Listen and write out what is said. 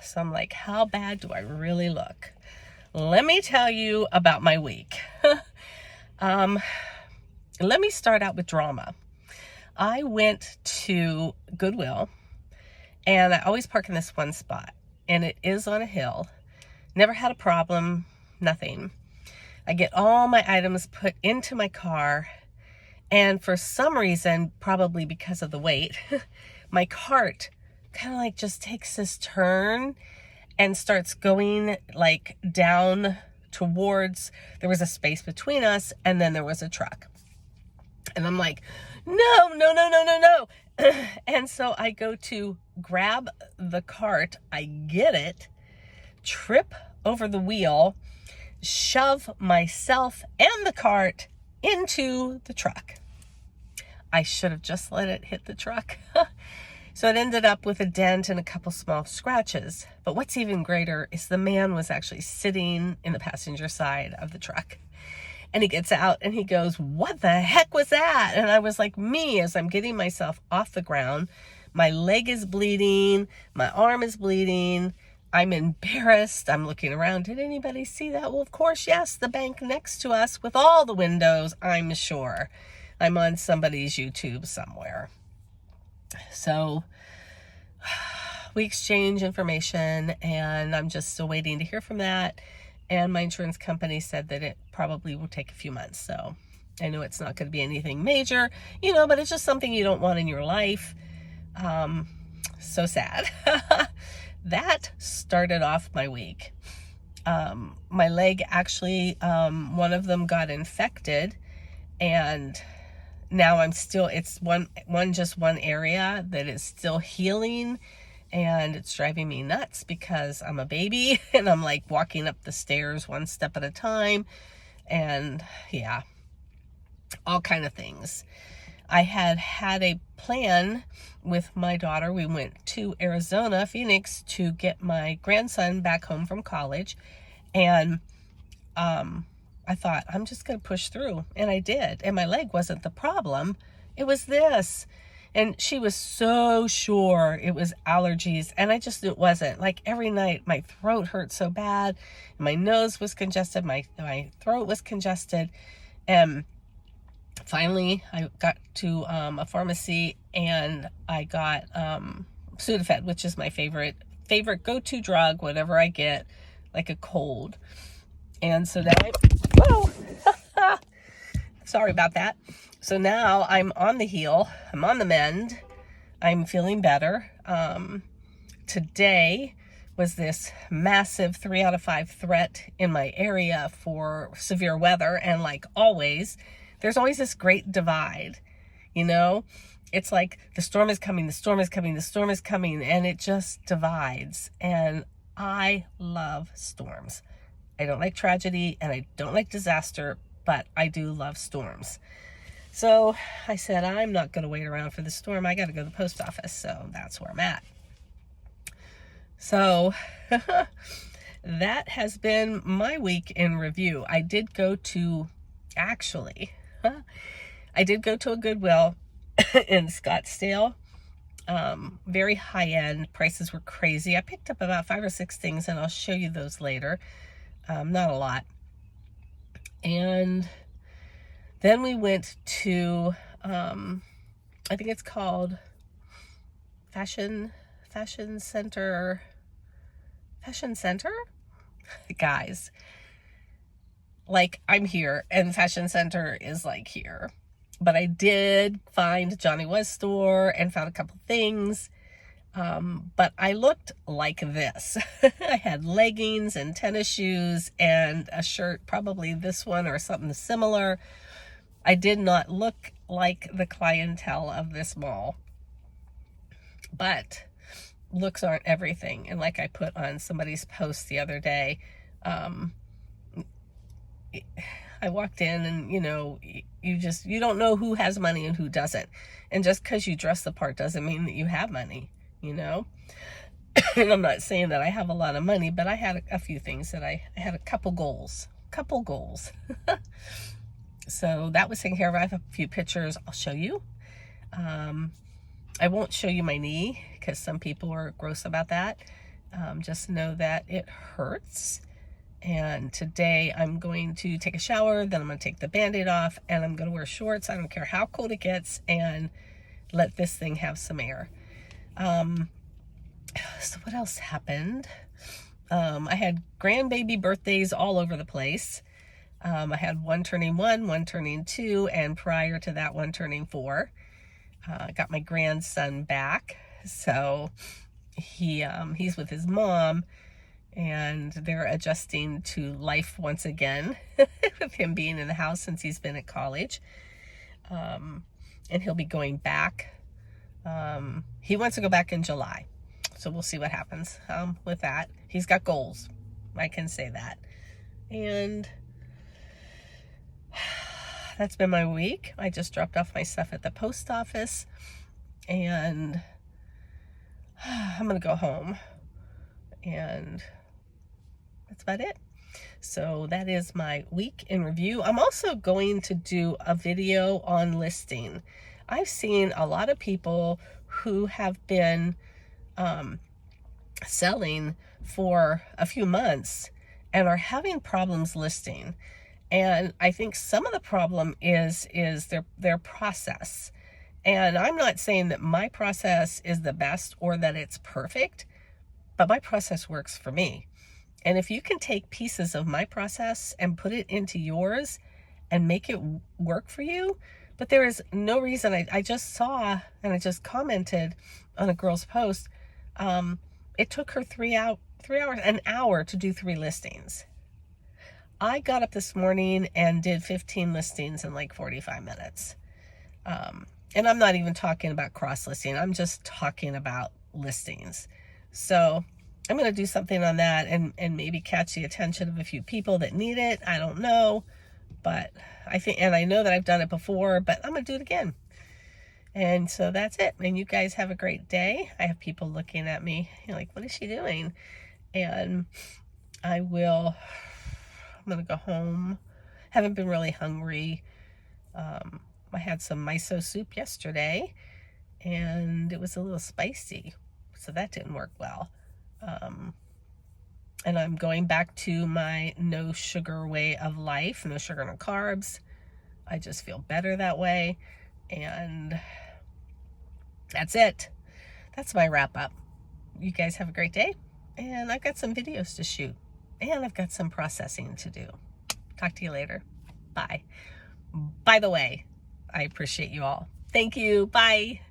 So I'm like, how bad do I really look? Let me tell you about my week. Let me start out with drama. I went to Goodwill, and I always park in this one spot, and it is on a hill. Never had a problem, nothing. I get all my items put into my car, and for some reason, probably because of the weight, my cart kind of like just takes this turn and starts going like down towards, there was a space between us, and then there was a truck. And I'm like, no, no, no, no, no, no. And so I go to grab the cart, I get it, trip over the wheel, shove myself and the cart into the truck. I should have just let it hit the truck. So it ended up with a dent and a couple small scratches. But what's even greater is the man was actually sitting in the passenger side of the truck. And he gets out and he goes, "What the heck was that?" And I was like, me, as I'm getting myself off the ground, my leg is bleeding, my arm is bleeding, I'm embarrassed, I'm looking around, did anybody see that? Well, of course, yes, the bank next to us with all the windows, I'm sure. I'm on somebody's YouTube somewhere. So we exchange information, and I'm just still waiting to hear from that. And my insurance company said that it probably will take a few months. So I know it's not going to be anything major, but it's just something you don't want in your life. So sad. That started off my week. My leg actually, one of them got infected, and now it's one area that is still healing. And it's driving me nuts because I'm a baby and I'm like walking up the stairs one step at a time. And yeah, all kind of things. I had a plan with my daughter. We went to Arizona, Phoenix, to get my grandson back home from college. And I thought, I'm just going to push through. And I did. And my leg wasn't the problem. It was this. And she was so sure it was allergies. And I just knew it wasn't. Like every night, my throat hurt so bad. My nose was congested. My throat was congested. And finally, I got to a pharmacy, and I got Sudafed, which is my favorite go-to drug whenever I get like a cold. And so now sorry about that. So now I'm on the heel, I'm on the mend, I'm feeling better. Today was this massive 3 out of 5 threat in my area for severe weather. And like always, there's always this great divide, It's like the storm is coming, the storm is coming, the storm is coming, and it just divides. And I love storms. I don't like tragedy and I don't like disaster, but I do love storms. So I said, I'm not going to wait around for the storm. I got to go to the post office. So that's where I'm at. So that has been my week in review. I did go to a Goodwill in Scottsdale. Very high end. Prices were crazy. I picked up about 5 or 6 things, and I'll show you those later. Not a lot. And then we went to, I think it's called Fashion Center. Guys, like I'm here and Fashion Center is like here. But I did find Johnny Was store and found a couple things. But I looked like this. I had leggings and tennis shoes and a shirt, probably this one or something similar. I did not look like the clientele of this mall. But looks aren't everything. And like I put on somebody's post the other day, I walked in and, you don't know who has money and who doesn't. And just because you dress the part doesn't mean that you have money, And I'm not saying that I have a lot of money, but I had a few things that I had a couple goals. So that was taken care of. I have a few pictures I'll show you. I won't show you my knee because some people are gross about that. Just know that it hurts. And today I'm going to take a shower, then I'm going to take the Band-Aid off, and I'm going to wear shorts. I don't care how cold it gets, and let this thing have some air. So what else happened? I had grandbaby birthdays all over the place. I had one turning 1, one turning 2, and prior to that, one turning 4. Got my grandson back, so he's with his mom, and they're adjusting to life once again with him being in the house since he's been at college. And he'll be going back. He wants to go back in July, so we'll see what happens with that. He's got goals, I can say that. And that's been my week. I just dropped off my stuff at the post office, and I'm gonna go home, and that's about it. So that is my week in review. I'm also going to do a video on listing. I've seen a lot of people who have been selling for a few months and are having problems listing. And I think some of the problem is their process. And I'm not saying that my process is the best or that it's perfect, but my process works for me. And if you can take pieces of my process and put it into yours and make it work for you, but there is no reason. I just saw, and I just commented on a girl's post, it took her 3 hours, an hour to do 3 listings. I got up this morning and did 15 listings in like 45 minutes. And I'm not even talking about cross listing. I'm just talking about listings. So I'm going to do something on that and maybe catch the attention of a few people that need it. I don't know, but I think, and I know that I've done it before, but I'm going to do it again. And so that's it. And you guys have a great day. I have people looking at me, like, what is she doing? And I'm going to go home. Haven't been really hungry. I had some miso soup yesterday, and it was a little spicy, so that didn't work well. And I'm going back to my no sugar way of life, no sugar, no carbs. I just feel better that way. And that's it. That's my wrap up. You guys have a great day. And I've got some videos to shoot. And I've got some processing to do. Talk to you later. Bye. By the way, I appreciate you all. Thank you. Bye.